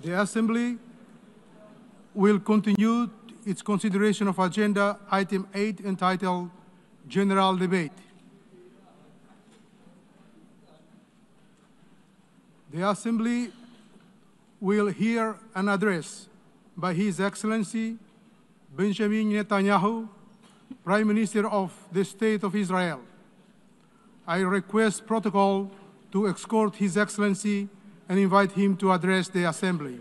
The Assembly will continue its consideration of Agenda Item 8 entitled General Debate. The Assembly will hear an address by His Excellency Benjamin Netanyahu, Prime Minister of the State of Israel. I request protocol to escort His Excellency and invite him to address the Assembly.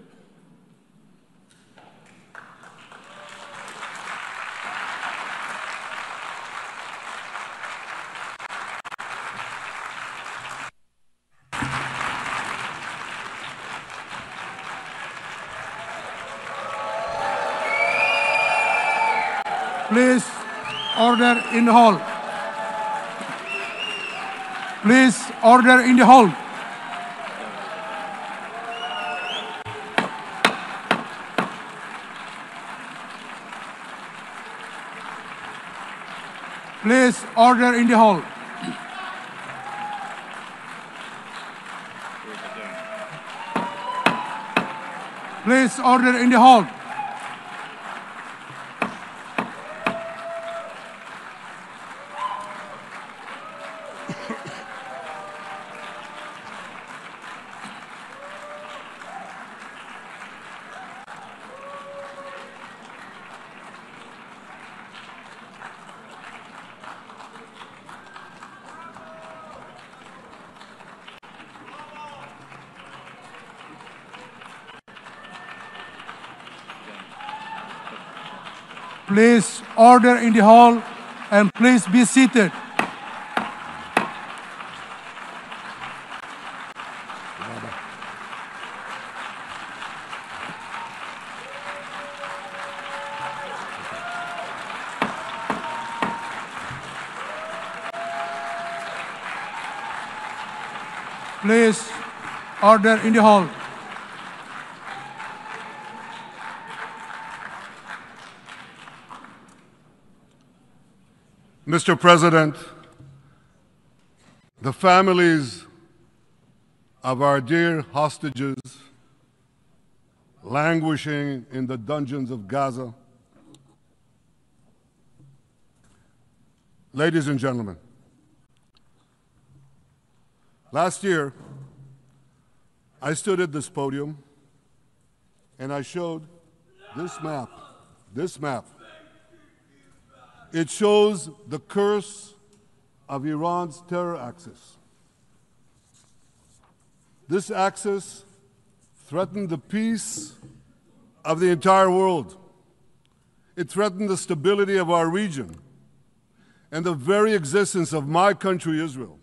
Please, order in the hall. Please, order in the hall. Please, order in the hall. Please, order in the hall. Please order in the hall and please be seated. Please order in the hall. Mr. President, the families of our dear hostages languishing in the dungeons of Gaza, ladies and gentlemen, last year I stood at this podium and I showed this map. It shows the curse of Iran's terror axis. This axis threatened the peace of the entire world. It threatened the stability of our region and the very existence of my country, Israel.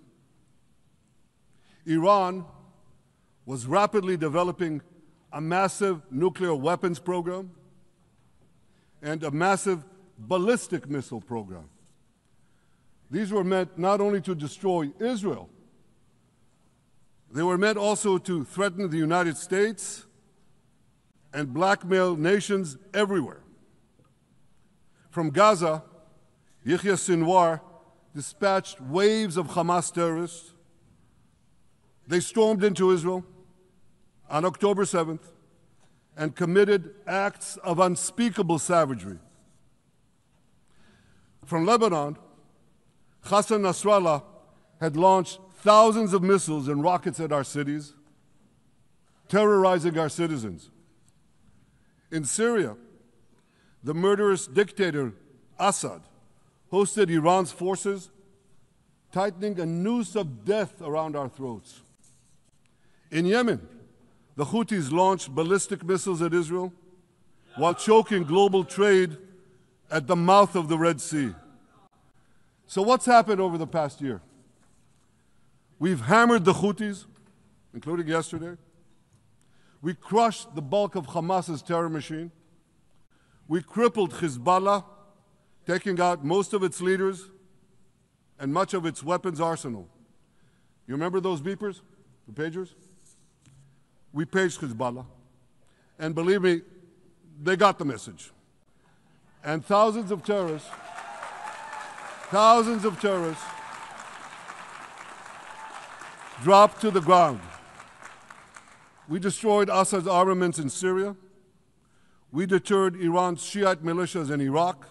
Iran was rapidly developing a massive nuclear weapons program and a massive ballistic missile program. These were meant not only to destroy Israel, they were meant also to threaten the United States and blackmail nations everywhere. From Gaza, Yahya Sinwar dispatched waves of Hamas terrorists. They stormed into Israel on October 7th and committed acts of unspeakable savagery. From Lebanon, Hassan Nasrallah had launched thousands of missiles and rockets at our cities, terrorizing our citizens. In Syria, the murderous dictator Assad hosted Iran's forces, tightening a noose of death around our throats. In Yemen, the Houthis launched ballistic missiles at Israel while choking global trade at the mouth of the Red Sea. So what's happened over the past year? We've hammered the Houthis, including yesterday. We crushed the bulk of Hamas's terror machine. We crippled Hezbollah, taking out most of its leaders and much of its weapons arsenal. You remember those beepers, the pagers? We paged Hezbollah. And believe me, they got the message. And thousands of terrorists dropped to the ground. We destroyed Assad's armaments in Syria. We deterred Iran's Shiite militias in Iraq.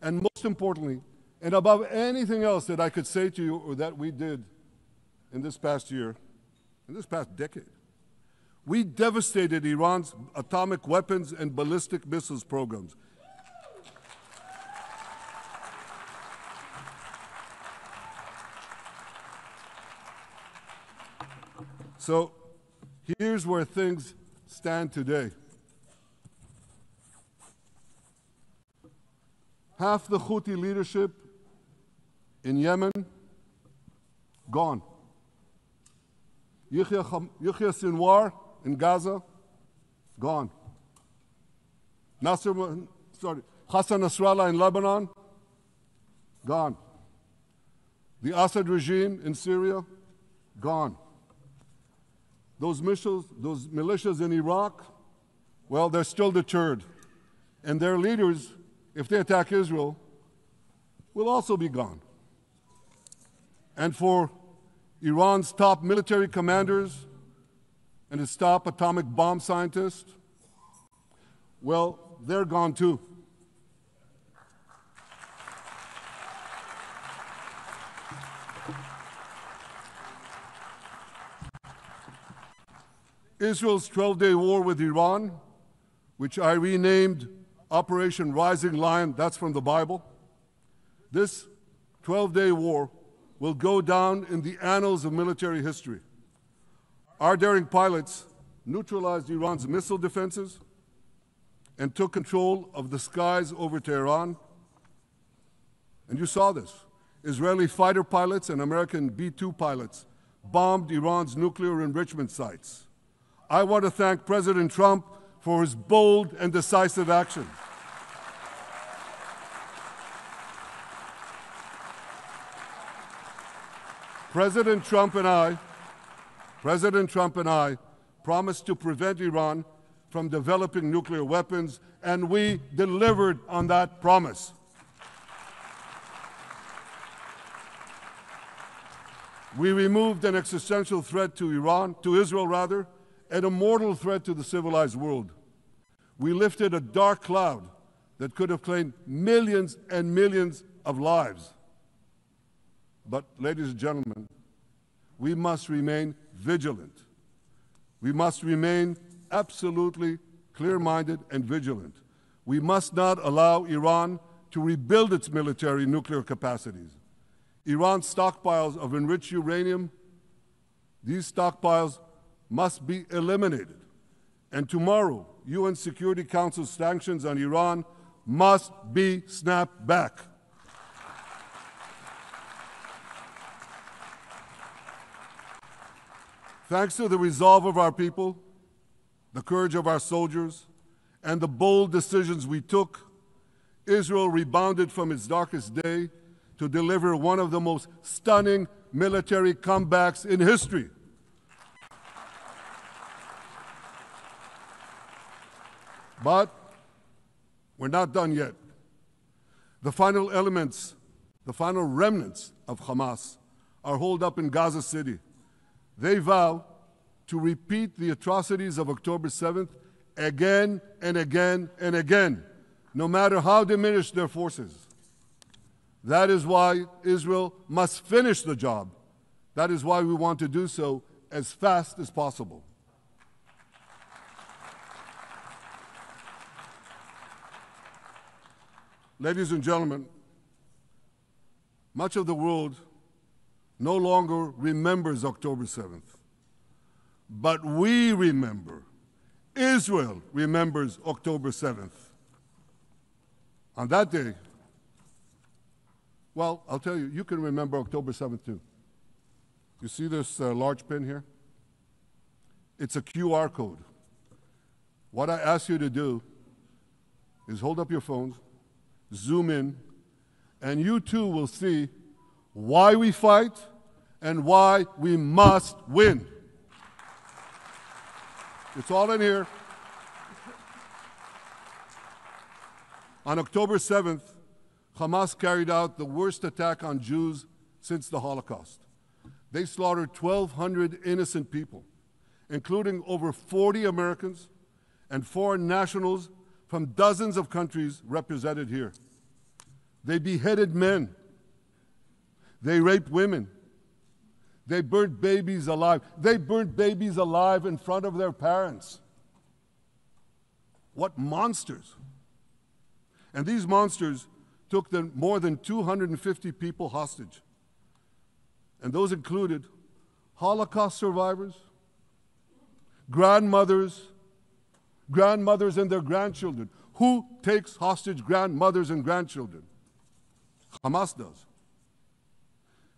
And most importantly, and above anything else that I could say to you or that we did in this past year, in this past decade, we devastated Iran's atomic weapons and ballistic missiles programs. So here's where things stand today. Half the Houthi leadership in Yemen, gone. Yahya Sinwar in Gaza, gone. Hassan Nasrallah in Lebanon, gone. The Assad regime in Syria, gone. Those militias in Iraq, well, they're still deterred. And their leaders, if they attack Israel, will also be gone. And for Iran's top military commanders and its top atomic bomb scientists, well, they're gone too. Israel's 12-day war with Iran, which I renamed Operation Rising Lion, that's from the Bible. This 12-day war will go down in the annals of military history. Our daring pilots neutralized Iran's missile defenses and took control of the skies over Tehran. And you saw this. Israeli fighter pilots and American B-2 pilots bombed Iran's nuclear enrichment sites. I want to thank President Trump for his bold and decisive action. President Trump and I promised to prevent Iran from developing nuclear weapons, and we delivered on that promise. We removed an existential threat to Israel, and a mortal threat to the civilized world. We lifted a dark cloud that could have claimed millions and millions of lives. But, ladies and gentlemen, we must remain vigilant. We must remain absolutely clear-minded and vigilant. We must not allow Iran to rebuild its military nuclear capacities. Iran's stockpiles of enriched uranium, these stockpiles must be eliminated. And tomorrow, UN Security Council sanctions on Iran must be snapped back. Thanks to the resolve of our people, the courage of our soldiers, and the bold decisions we took, Israel rebounded from its darkest day to deliver one of the most stunning military comebacks in history. But we're not done yet. The final remnants of Hamas are holed up in Gaza City. They vow to repeat the atrocities of October 7th again and again and again, no matter how diminished their forces. That is why Israel must finish the job. That is why we want to do so as fast as possible. Ladies and gentlemen, much of the world no longer remembers October 7th. But we remember. Israel remembers October 7th. On that day, well, I'll tell you, you can remember October 7th too. You see this large pin here? It's a QR code. What I ask you to do is hold up your phones, zoom in, and you too will see why we fight and why we must win. It's all in here. On October 7th, Hamas carried out the worst attack on Jews since the Holocaust. They slaughtered 1,200 innocent people including over 40 Americans and foreign nationals from dozens of countries represented here. They beheaded men. They raped women. They burnt babies alive. They burnt babies alive in front of their parents. What monsters! And these monsters took more than 250 people hostage. And those included Holocaust survivors, grandmothers and their grandchildren. Who takes hostage grandmothers and grandchildren? Hamas does.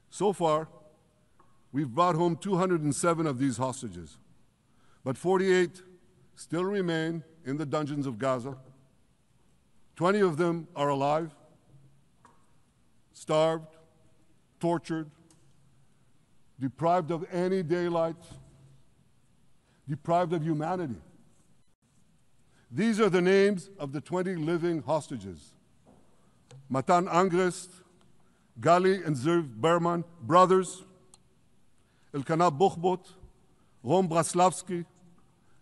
So far, we've brought home 207 of these hostages, but 48 still remain in the dungeons of Gaza. 20 of them are alive, starved, tortured, deprived of any daylight, deprived of humanity. These are the names of the 20 living hostages. Matan Angrest, Gali and Zerv Berman, brothers, Elkanah Buchbot, Rom Braslavsky,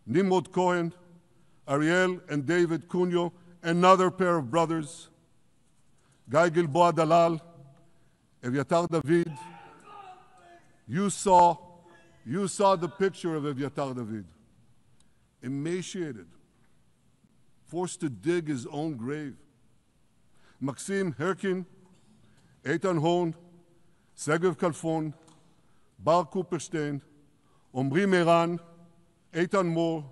Nimrod Cohen, Ariel and David Cunyo, another pair of brothers, Guy Gilboa Dalal, Evyatar David. You saw the picture of Evyatar David, emaciated, forced to dig his own grave. Maxim Herkin, Eitan Horn, Segev Kalfon, Bar Kuperstein, Omri Meran, Eitan Mor,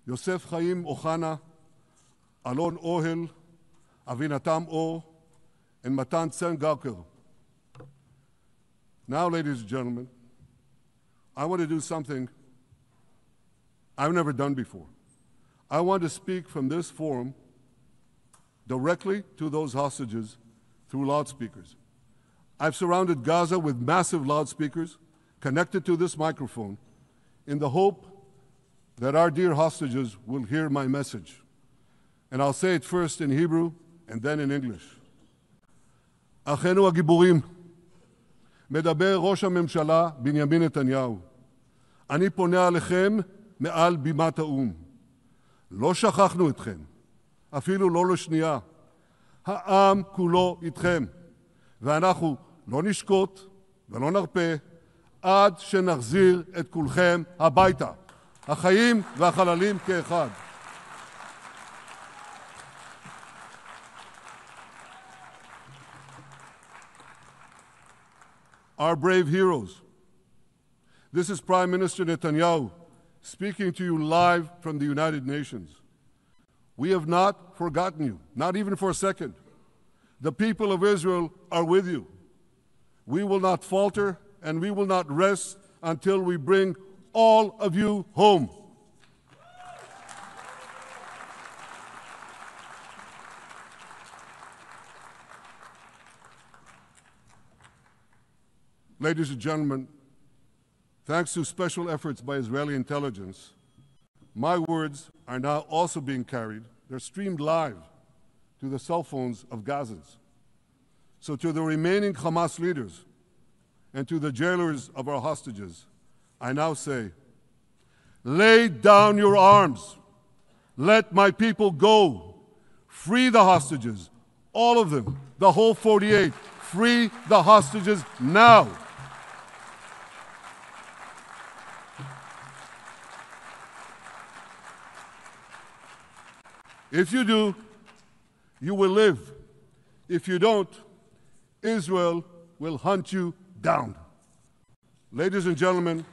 Yosef Chaim Ochana, Alon Ohel, Avinatam Or, and Matan Tsengarker. Now, ladies and gentlemen, I want to do something I've never done before. I want to speak from this forum directly to those hostages through loudspeakers. I've surrounded Gaza with massive loudspeakers connected to this microphone in the hope that our dear hostages will hear my message. And I'll say it first in Hebrew and then in English. אחינו הגיבורים, מדבר ראש הממשלה בנימין נתניהו. אני פונה עליכם מעל בימת האו"ם. לא שכחנו אתכם, אפילו לא לשנייה. העם כולו איתכם, ואנחנו לא נשקוט ולא נרפה עד שנחזיר את כולכם הביתה. החיים והחללים כאחד. Our brave heroes. This is Prime Minister Netanyahu speaking to you live from the United Nations. We have not forgotten you, not even for a second. The people of Israel are with you. We will not falter and we will not rest until we bring all of you home. Ladies and gentlemen, thanks to special efforts by Israeli intelligence, my words are now also being carried. They're streamed live to the cell phones of Gazans. So to the remaining Hamas leaders and to the jailers of our hostages, I now say, lay down your arms. Let my people go. Free the hostages, all of them, the whole 48. Free the hostages now. If you do, you will live. If you don't, Israel will hunt you down. Ladies and gentlemen,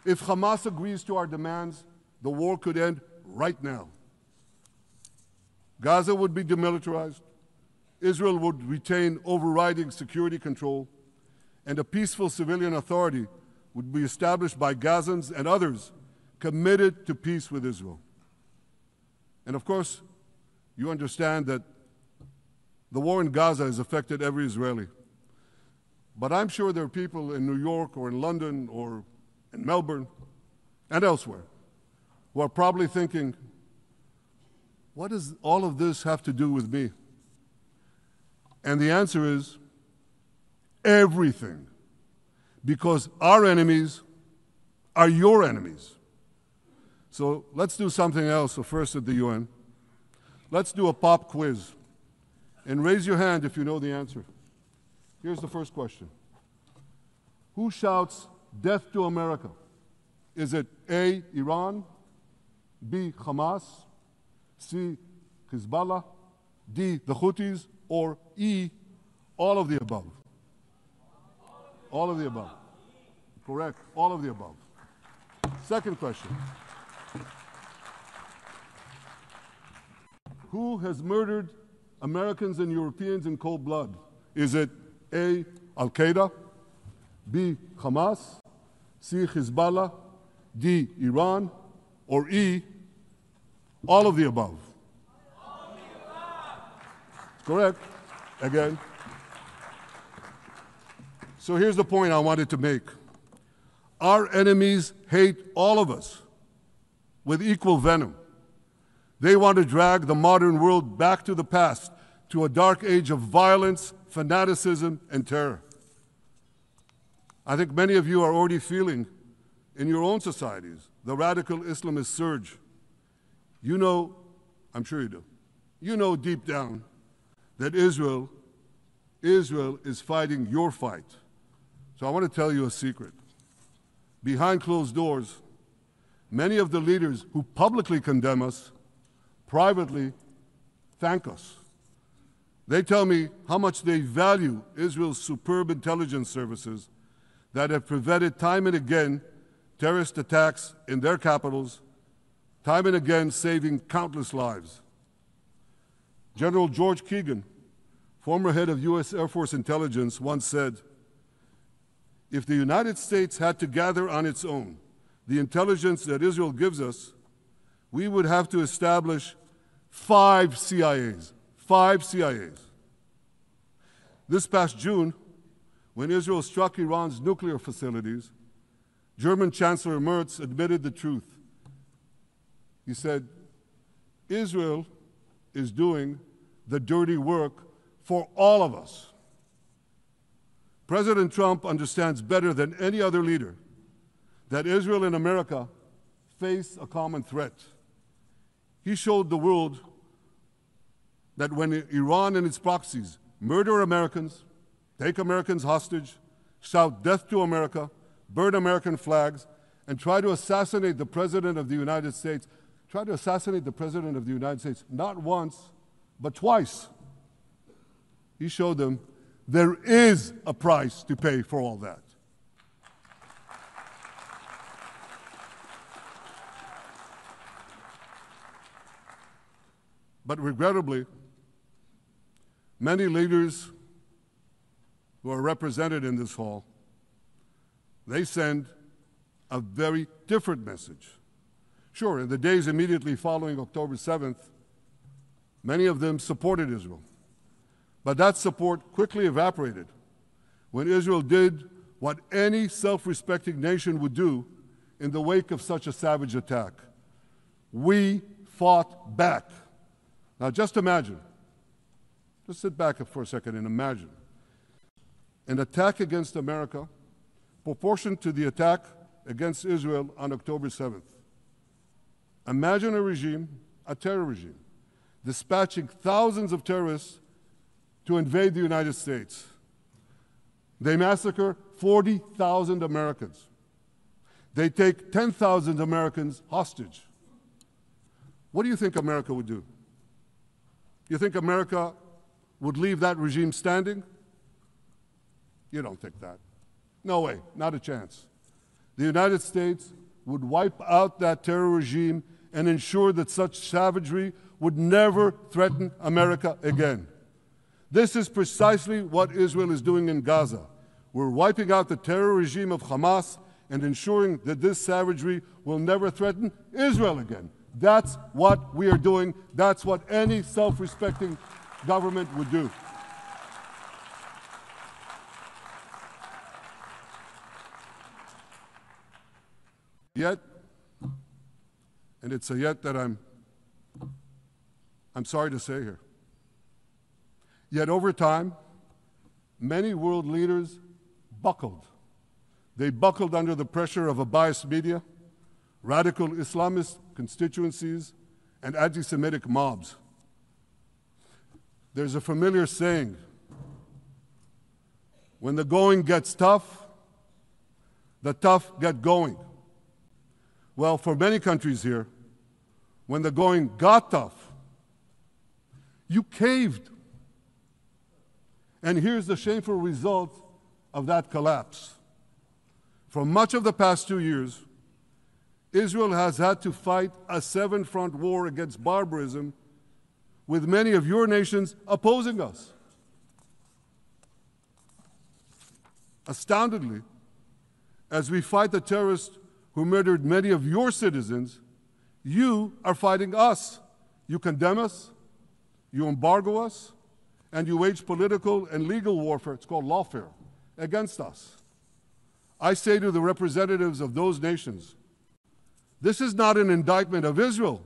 if Hamas agrees to our demands, the war could end right now. Gaza would be demilitarized, Israel would retain overriding security control, and a peaceful civilian authority would be established by Gazans and others committed to peace with Israel. And of course, you understand that the war in Gaza has affected every Israeli. But I'm sure there are people in New York or in London or in Melbourne and elsewhere who are probably thinking, what does all of this have to do with me? And the answer is everything. because our enemies are your enemies. So let's do something else. So first at the UN, let's do a pop quiz. And raise your hand if you know the answer. Here's the first question. Who shouts death to America? Is it A, Iran, B, Hamas, C, Hezbollah, D, the Houthis, or E, all of the above? All of the above. Correct. All of the above. Second question. Who has murdered Americans and Europeans in cold blood? Is it A, Al-Qaeda, B, Hamas, C, Hezbollah, D, Iran, or E, all of the above? All of the above. Correct. Again. So here's the point I wanted to make. Our enemies hate all of us with equal venom. They want to drag the modern world back to the past, to a dark age of violence, fanaticism, and terror. I think many of you are already feeling in your own societies the radical Islamist surge. You know, I'm sure you do, you know deep down that Israel is fighting your fight. So I want to tell you a secret. Behind closed doors, many of the leaders who publicly condemn us privately thank us. They tell me how much they value Israel's superb intelligence services that have prevented time and again terrorist attacks in their capitals, time and again saving countless lives. General George Keegan, former head of U.S. Air Force intelligence, once said, "If the United States had to gather on its own the intelligence that Israel gives us, we would have to establish 5 CIAs. 5 CIAs. This past June, when Israel struck Iran's nuclear facilities, German Chancellor Merz admitted the truth. He said, Israel is doing the dirty work for all of us. President Trump understands better than any other leader that Israel and America face a common threat. He showed the world that when Iran and its proxies murder Americans, take Americans hostage, shout death to America, burn American flags, and try to assassinate the President of the United States, not once, but twice. He showed them there is a price to pay for all that. But regrettably, many leaders who are represented in this hall, they send a very different message. Sure, in the days immediately following October 7th, many of them supported Israel. But that support quickly evaporated when Israel did what any self-respecting nation would do in the wake of such a savage attack. We fought back. Now just imagine, just sit back for a second and imagine an attack against America proportioned to the attack against Israel on October 7th. Imagine a regime, a terror regime, dispatching thousands of terrorists to invade the United States. They massacre 40,000 Americans. They take 10,000 Americans hostage. What do you think America would do? You think America would leave that regime standing? You don't think that. No way, not a chance. The United States would wipe out that terror regime and ensure that such savagery would never threaten America again. This is precisely what Israel is doing in Gaza. We're wiping out the terror regime of Hamas and ensuring that this savagery will never threaten Israel again. That's what we are doing. That's what any self-respecting government would do. Yet, and it's a yet that I'm sorry to say here, yet over time, many world leaders buckled They buckled under the pressure of a biased media, radical Islamist constituencies, and anti-Semitic mobs. There's a familiar saying, when the going gets tough, the tough get going. Well, for many countries here, when the going got tough, you caved. And here's the shameful result of that collapse. For much of the past 2 years, Israel has had to fight a seven-front war against barbarism with many of your nations opposing us. Astoundingly, as we fight the terrorists who murdered many of your citizens, you are fighting us. You condemn us, you embargo us, and you wage political and legal warfare, it's called lawfare, against us. I say to the representatives of those nations, this is not an indictment of Israel.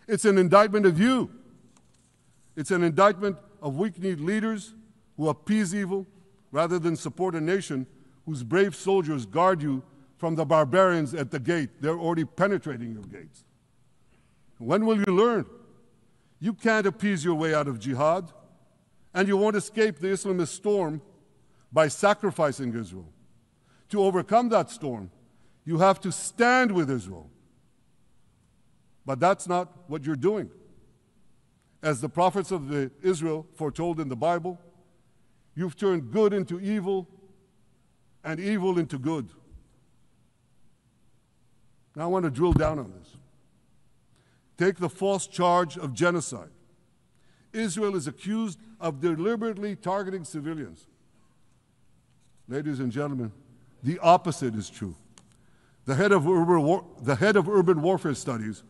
It's an indictment of you. It's an indictment of weak-kneed leaders who appease evil rather than support a nation whose brave soldiers guard you from the barbarians at the gate. They're already penetrating your gates. When will you learn? You can't appease your way out of jihad, and you won't escape the Islamist storm by sacrificing Israel. To overcome that storm, you have to stand with Israel. But that's not what you're doing. As the prophets of Israel foretold in the Bible, you've turned good into evil and evil into good. Now I want to drill down on this. Take the false charge of genocide. Israel is accused of deliberately targeting civilians. Ladies and gentlemen, the opposite is true. The head of urban warfare studies,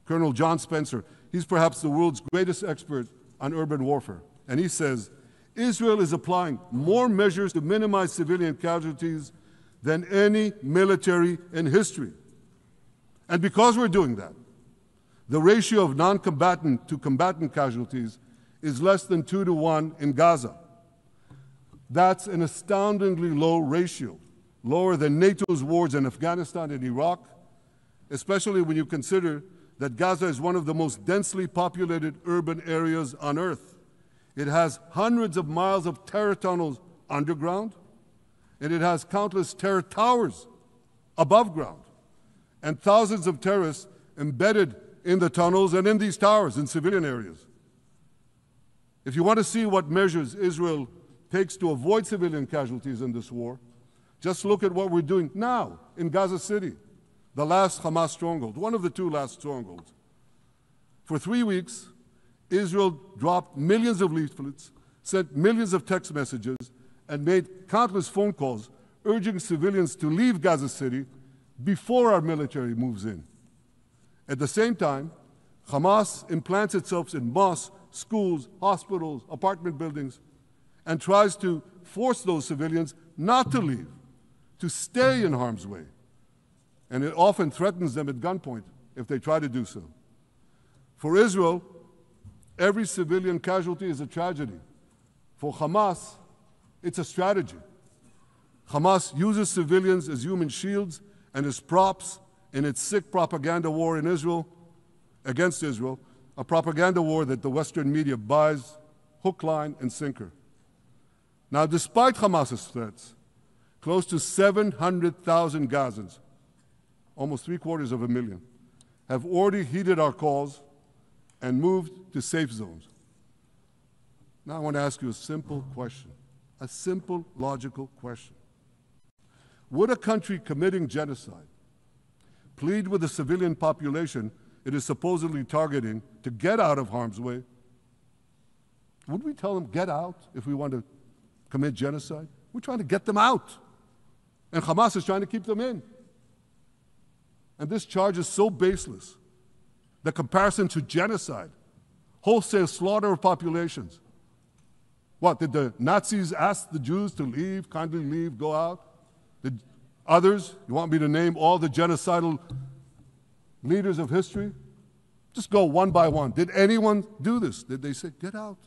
Colonel John Spencer, he's perhaps the world's greatest expert on urban warfare. And he says, Israel is applying more measures to minimize civilian casualties than any military in history. And because we're doing that, the ratio of non-combatant to combatant casualties is less than 2 to 1 in Gaza. That's an astoundingly low ratio, lower than NATO's wars in Afghanistan and Iraq, especially when you consider that Gaza is one of the most densely populated urban areas on Earth. It has hundreds of miles of terror tunnels underground, and it has countless terror towers above ground, and thousands of terrorists embedded in the tunnels and in these towers in civilian areas. If you want to see what measures Israel takes to avoid civilian casualties in this war, just look at what we're doing now in Gaza City, the last Hamas stronghold, one of the 2 last strongholds. For 3 weeks, Israel dropped millions of leaflets, sent millions of text messages, and made countless phone calls urging civilians to leave Gaza City before our military moves in. At the same time, Hamas implants itself in mosques, schools, hospitals, apartment buildings, and tries to force those civilians not to leave, to stay in harm's way. And it often threatens them at gunpoint if they try to do so. For Israel, every civilian casualty is a tragedy. For Hamas, it's a strategy. Hamas uses civilians as human shields and as props in its sick propaganda war in Israel, against Israel, a propaganda war that the Western media buys hook, line, and sinker. Now, despite Hamas's threats, close to 700,000 Gazans, almost 750,000, have already heeded our calls and moved to safe zones. Now I want to ask you a simple question, a simple, logical question. Would a country committing genocide plead with the civilian population it is supposedly targeting to get out of harm's way? Would we tell them, get out, if we want to commit genocide? We're trying to get them out. And Hamas is trying to keep them in. And this charge is so baseless. The comparison to genocide, wholesale slaughter of populations. What, did the Nazis ask the Jews to leave, kindly leave, go out? Did others, you want me to name all the genocidal leaders of history? Just go one by one. Did anyone do this? Did they say, get out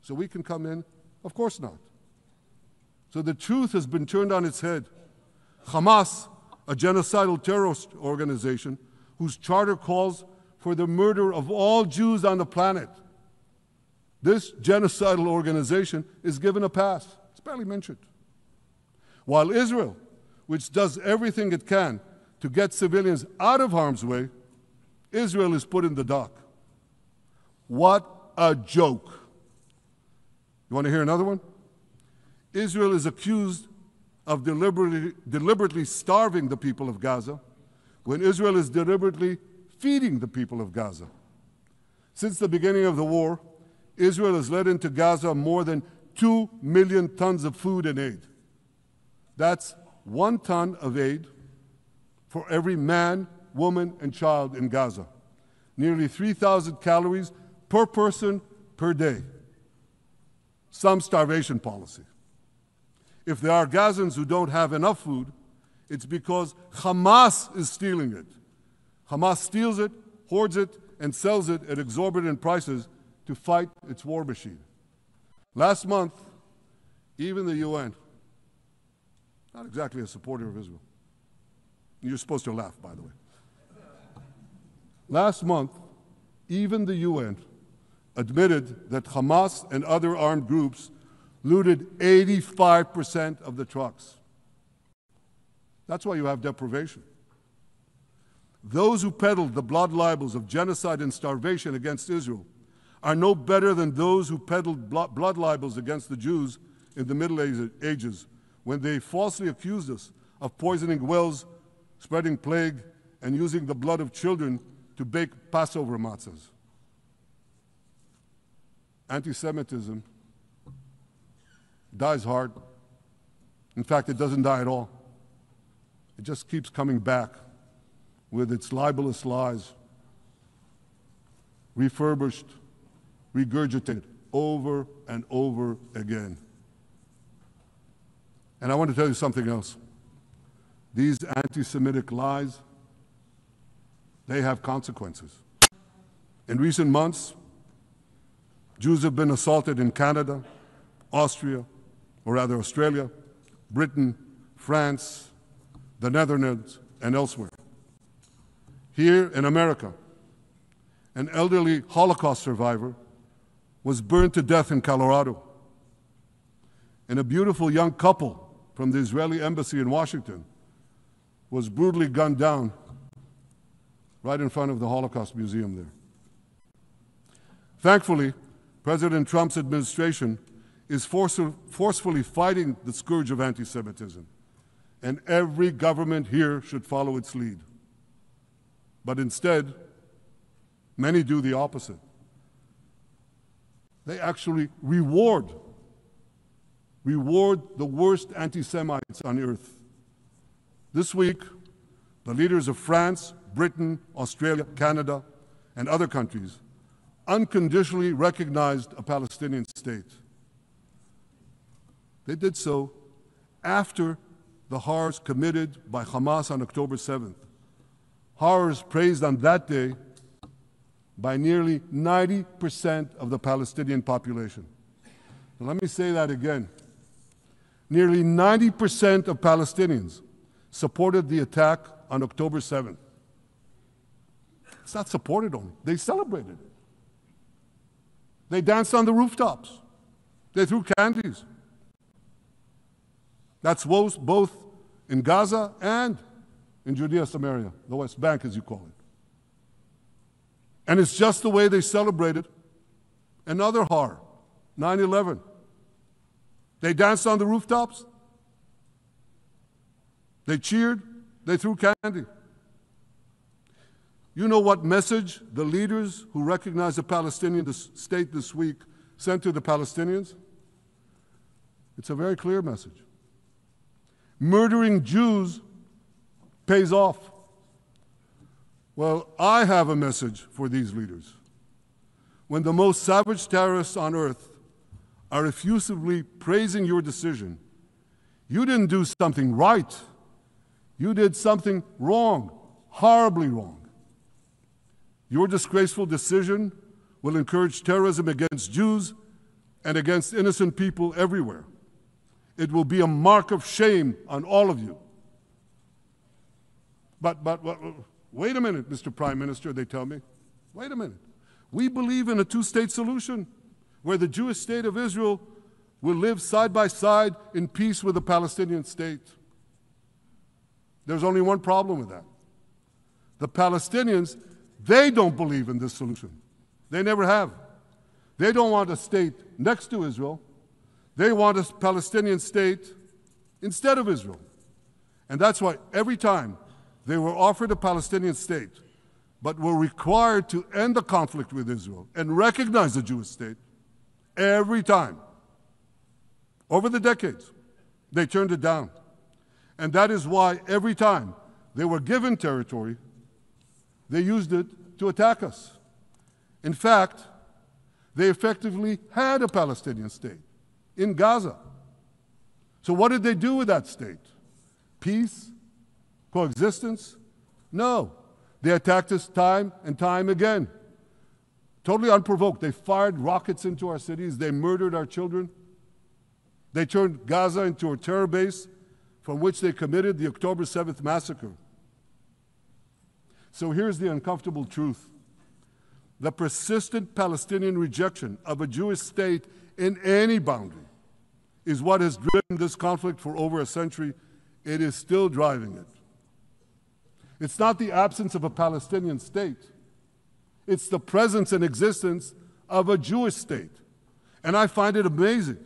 so we can come in? Of course not. So the truth has been turned on its head. Hamas, a genocidal terrorist organization whose charter calls for the murder of all Jews on the planet, this genocidal organization is given a pass. It's barely mentioned. While Israel, which does everything it can to get civilians out of harm's way, Israel is put in the dock. What a joke. You want to hear another one? Israel is accused of deliberately starving the people of Gaza when Israel is deliberately feeding the people of Gaza. Since the beginning of the war, Israel has let into Gaza more than 2 million tons of food and aid. That's 1 ton of aid for every man, woman, and child in Gaza. Nearly 3,000 calories per person per day. Some starvation policy. If there are Gazans who don't have enough food, it's because Hamas is stealing it. Hamas steals it, hoards it, and sells it at exorbitant prices to fight its war machine. Last month, even the UN, not exactly a supporter of Israel. You're supposed to laugh, by the way. Last month, even the UN admitted that Hamas and other armed groups looted 85% of the trucks. That's why you have deprivation. Those who peddled the blood libels of genocide and starvation against Israel are no better than those who peddled blood libels against the Jews in the Middle Ages when they falsely accused us of poisoning wells, spreading plague, and using the blood of children to bake Passover matzahs. Anti-Semitism dies hard. In fact, it doesn't die at all. It just keeps coming back with its libelous lies, refurbished, regurgitated over and over again. And I want to tell you something else. These anti-Semitic lies, they have consequences. In recent months, Jews have been assaulted in Canada, Australia, Britain, France, the Netherlands, and elsewhere. Here in America, an elderly Holocaust survivor was burned to death in Colorado. And a beautiful young couple from the Israeli embassy in Washington was brutally gunned down right in front of the Holocaust Museum there. Thankfully, President Trump's administration is forcefully fighting the scourge of anti-Semitism, and every government here should follow its lead. But instead, many do the opposite. They actually reward the worst anti-Semites on earth. This week, the leaders of France, Britain, Australia, Canada, and other countries unconditionally recognized a Palestinian state. They did so after the horrors committed by Hamas on October 7th. Horrors praised on that day by nearly 90% of the Palestinian population. Now, let me say that again. Nearly 90% of Palestinians supported the attack on October 7th. It's not supported only, they celebrated it. They danced on the rooftops. They threw candies. That's both in Gaza and in Judea, Samaria, the West Bank, as you call it. And it's just the way they celebrated another horror, 9/11. They danced on the rooftops. They cheered. They threw candy. You know what message the leaders who recognize the Palestinian state this week sent to the Palestinians? It's a very clear message. Murdering Jews pays off. Well, I have a message for these leaders. When the most savage terrorists on earth are effusively praising your decision, you didn't do something right. You did something wrong, horribly wrong. Your disgraceful decision will encourage terrorism against Jews and against innocent people everywhere. It will be a mark of shame on all of you. But wait a minute, Mr. Prime Minister, they tell me. Wait a minute. We believe in a two-state solution where the Jewish state of Israel will live side by side in peace with the Palestinian state. There's only one problem with that. The Palestinians, they don't believe in this solution. They never have. They don't want a state next to Israel. They want a Palestinian state instead of Israel. And that's why every time they were offered a Palestinian state, but were required to end the conflict with Israel and recognize the Jewish state, every time, over the decades, they turned it down. And that is why every time they were given territory, they used it to attack us. In fact, they effectively had a Palestinian state in Gaza. So what did they do with that state? Peace? Coexistence? No. They attacked us time and time again. Totally unprovoked. They fired rockets into our cities. They murdered our children. They turned Gaza into a terror base from which they committed the October 7th massacre. So here's the uncomfortable truth. The persistent Palestinian rejection of a Jewish state in any boundary is what has driven this conflict for over a century. It is still driving it. It's not the absence of a Palestinian state. It's the presence and existence of a Jewish state. And I find it amazing,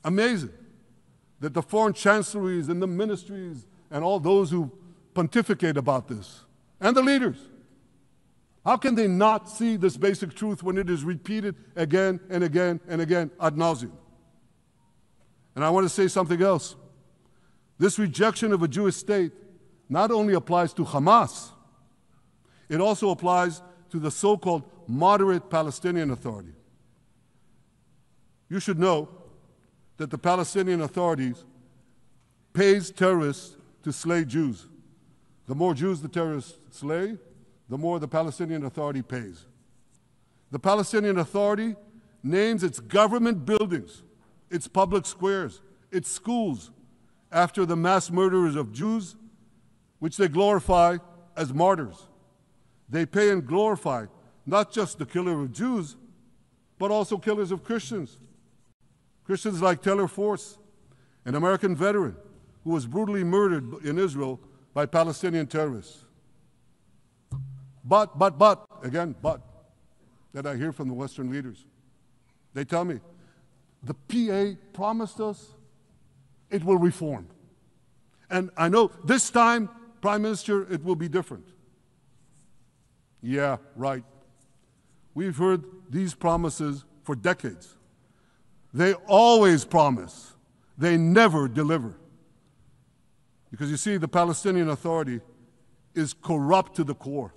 that the foreign chancelleries and the ministries and all those who pontificate about this, and the leaders, how can they not see this basic truth when it is repeated again and again and again ad nauseum? And I want to say something else. This rejection of a Jewish state not only applies to Hamas, it also applies to the so-called moderate Palestinian Authority. You should know that the Palestinian authorities pays terrorists to slay Jews. The more Jews the terrorists slay, the more the Palestinian Authority pays. The Palestinian Authority names its government buildings, its public squares, its schools, after the mass murderers of Jews, which they glorify as martyrs. They pay and glorify not just the killer of Jews, but also killers of Christians. Christians like Taylor Force, an American veteran who was brutally murdered in Israel by Palestinian terrorists. But, that I hear from the Western leaders. They tell me, the PA promised us it will reform. And I know this time, Prime Minister, it will be different. Yeah, right. We've heard these promises for decades. They always promise. They never deliver. Because you see, the Palestinian Authority is corrupt to the core.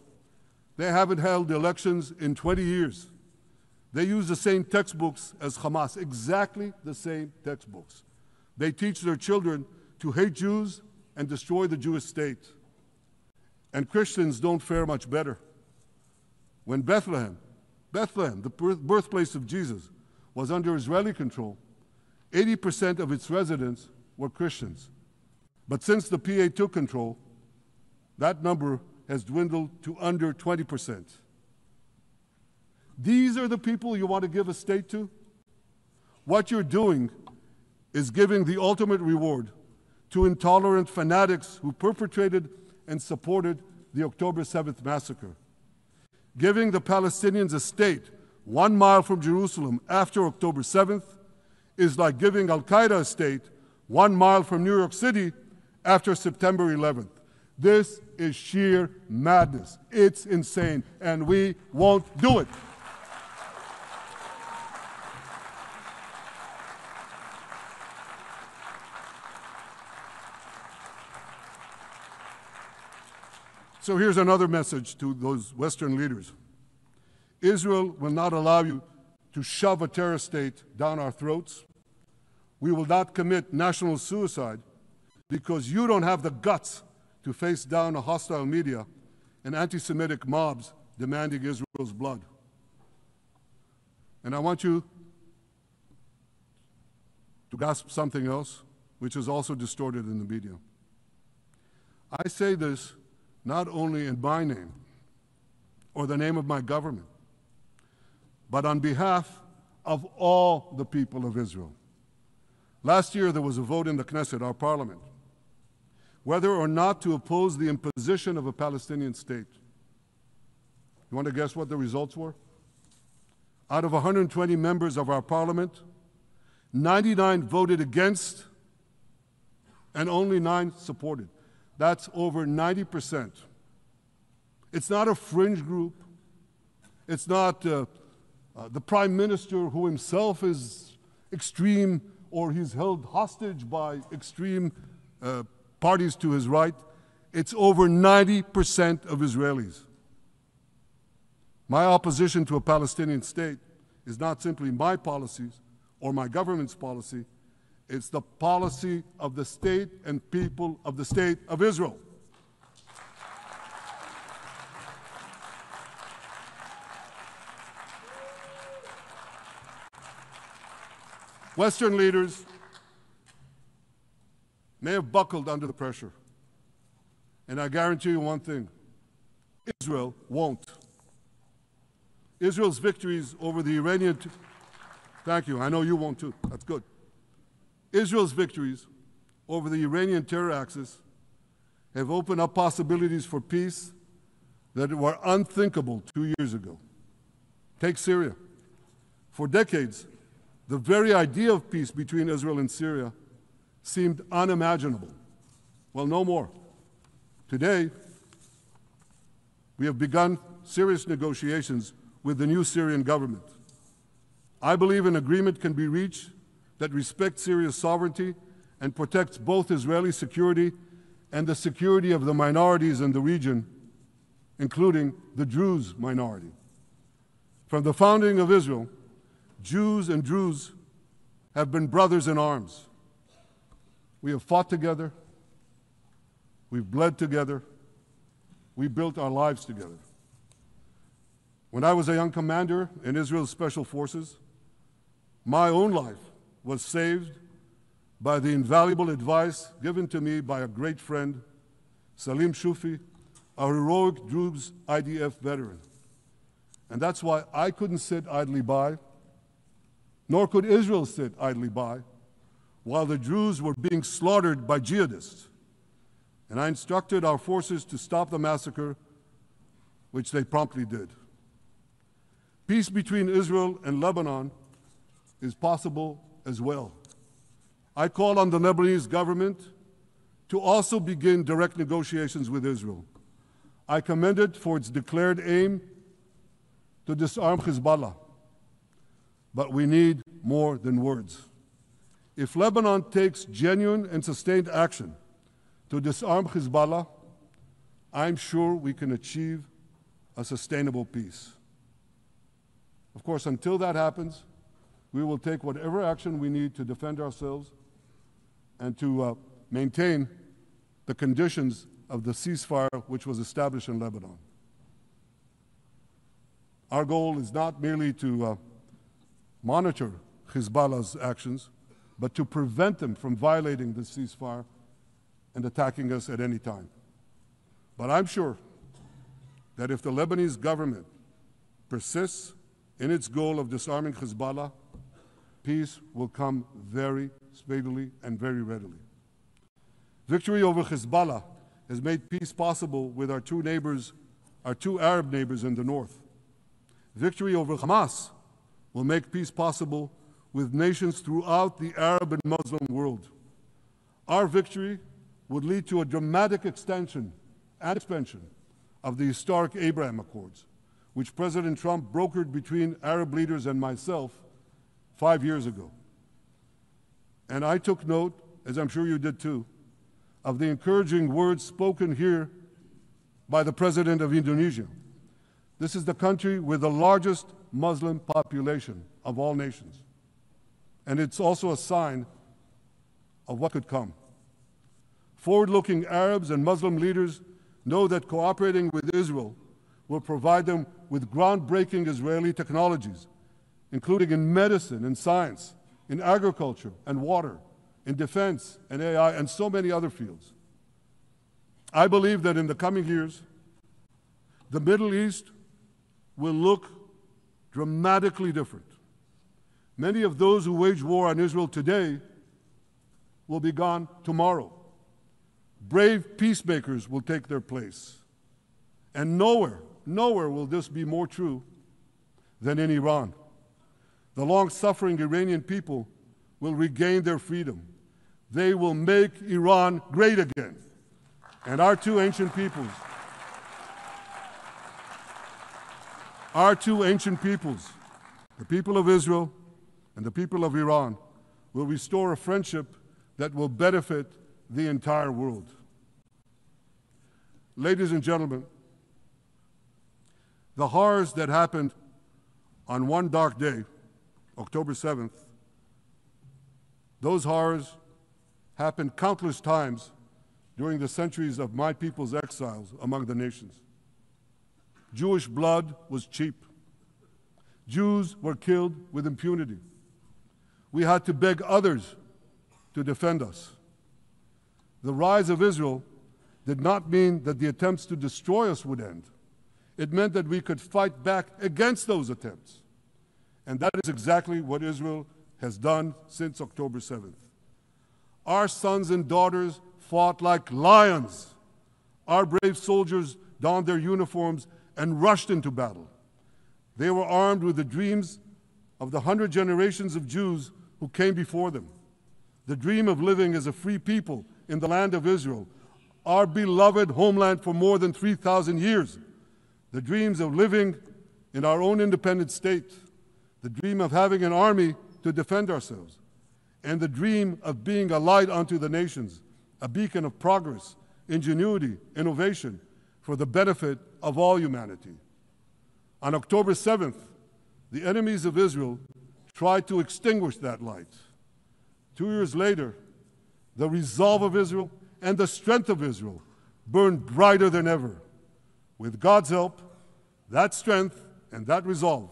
They haven't held elections in 20 years. They use the same textbooks as Hamas, exactly the same textbooks. They teach their children to hate Jews and destroy the Jewish state. And Christians don't fare much better. When Bethlehem, the birthplace of Jesus, was under Israeli control, 80% of its residents were Christians. But since the PA took control, that number has dwindled to under 20%. These are the people you want to give a state to? What you're doing is giving the ultimate reward to intolerant fanatics who perpetrated and supported the October 7th massacre. Giving the Palestinians a state 1 mile from Jerusalem after October 7th is like giving Al-Qaeda a state 1 mile from New York City after September 11th. This is sheer madness. It's insane, and we won't do it. So here's another message to those Western leaders. Israel will not allow you to shove a terror state down our throats. We will not commit national suicide because you don't have the guts to face down a hostile media and anti-Semitic mobs demanding Israel's blood. And I want you to grasp something else, which is also distorted in the media. I say this not only in my name or the name of my government, but on behalf of all the people of Israel. Last year, there was a vote in the Knesset, our parliament, whether or not to oppose the imposition of a Palestinian state. You want to guess what the results were? Out of 120 members of our parliament, 99 voted against and only 9 supported. That's over 90%. It's not a fringe group. It's not the prime minister who himself is extreme or he's held hostage by extreme parties to his right. It's over 90% of Israelis. My opposition to a Palestinian state is not simply my policies or my government's policy. It's the policy of the state and people of the state of Israel. Western leaders may have buckled under the pressure. And I guarantee you one thing, Israel won't. Israel's victories over the Iranian... Thank you, I know you won't too, that's good. Israel's victories over the Iranian terror axis have opened up possibilities for peace that were unthinkable 2 years ago. Take Syria. For decades, the very idea of peace between Israel and Syria seemed unimaginable. Well, no more. Today, we have begun serious negotiations with the new Syrian government. I believe an agreement can be reached that respects Syria's sovereignty and protects both Israeli security and the security of the minorities in the region, including the Druze minority. From the founding of Israel, Jews and Druze have been brothers in arms. We have fought together, we've bled together, we built our lives together. When I was a young commander in Israel's Special Forces, my own life was saved by the invaluable advice given to me by a great friend, Salim Shufi, a heroic Druze IDF veteran. And that's why I couldn't sit idly by, nor could Israel sit idly by, while the Druze were being slaughtered by jihadists. And I instructed our forces to stop the massacre, which they promptly did. Peace between Israel and Lebanon is possible as well. I call on the Lebanese government to also begin direct negotiations with Israel. I commend it for its declared aim to disarm Hezbollah. But we need more than words. If Lebanon takes genuine and sustained action to disarm Hezbollah, I'm sure we can achieve a sustainable peace. Of course, until that happens, we will take whatever action we need to defend ourselves and to maintain the conditions of the ceasefire which was established in Lebanon. Our goal is not merely to monitor Hezbollah's actions, but to prevent them from violating the ceasefire and attacking us at any time. But I'm sure that if the Lebanese government persists in its goal of disarming Hezbollah, peace will come very speedily and very readily. Victory over Hezbollah has made peace possible with our two Arab neighbors in the north. Victory over Hamas will make peace possible with nations throughout the Arab and Muslim world. Our victory would lead to a dramatic extension and expansion of the historic Abraham Accords, which President Trump brokered between Arab leaders and myself 5 years ago. And I took note, as I'm sure you did too, of the encouraging words spoken here by the President of Indonesia. This is the country with the largest Muslim population of all nations. And it's also a sign of what could come. Forward-looking Arabs and Muslim leaders know that cooperating with Israel will provide them with groundbreaking Israeli technologies, including in medicine and science, in agriculture and water, in defense and AI, and so many other fields. I believe that in the coming years, the Middle East will look dramatically different. Many of those who wage war on Israel today will be gone tomorrow. Brave peacemakers will take their place. And nowhere will this be more true than in Iran. The long-suffering Iranian people will regain their freedom. They will make Iran great again. And our two ancient peoples, the people of Israel and the people of Iran, will restore a friendship that will benefit the entire world. Ladies and gentlemen, the horrors that happened on one dark day, October 7th, those horrors happened countless times during the centuries of my people's exiles among the nations. Jewish blood was cheap. Jews were killed with impunity. We had to beg others to defend us. The rise of Israel did not mean that the attempts to destroy us would end. It meant that we could fight back against those attempts. And that is exactly what Israel has done since October 7th. Our sons and daughters fought like lions. Our brave soldiers donned their uniforms and rushed into battle. They were armed with the dreams of the 100 generations of Jews who came before them. The dream of living as a free people in the land of Israel, our beloved homeland for more than 3,000 years. The dreams of living in our own independent state. The dream of having an army to defend ourselves. And the dream of being a light unto the nations, a beacon of progress, ingenuity, innovation, for the benefit of all humanity. On October 7th, the enemies of Israel tried to extinguish that light. 2 years later, the resolve of Israel and the strength of Israel burned brighter than ever. With God's help, that strength and that resolve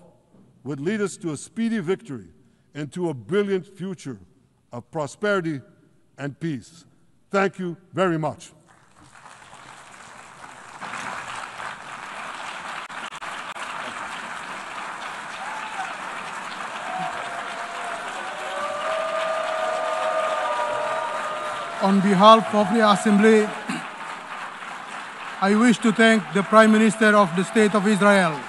would lead us to a speedy victory and to a brilliant future of prosperity and peace. Thank you very much. On behalf of the Assembly, I wish to thank the Prime Minister of the State of Israel,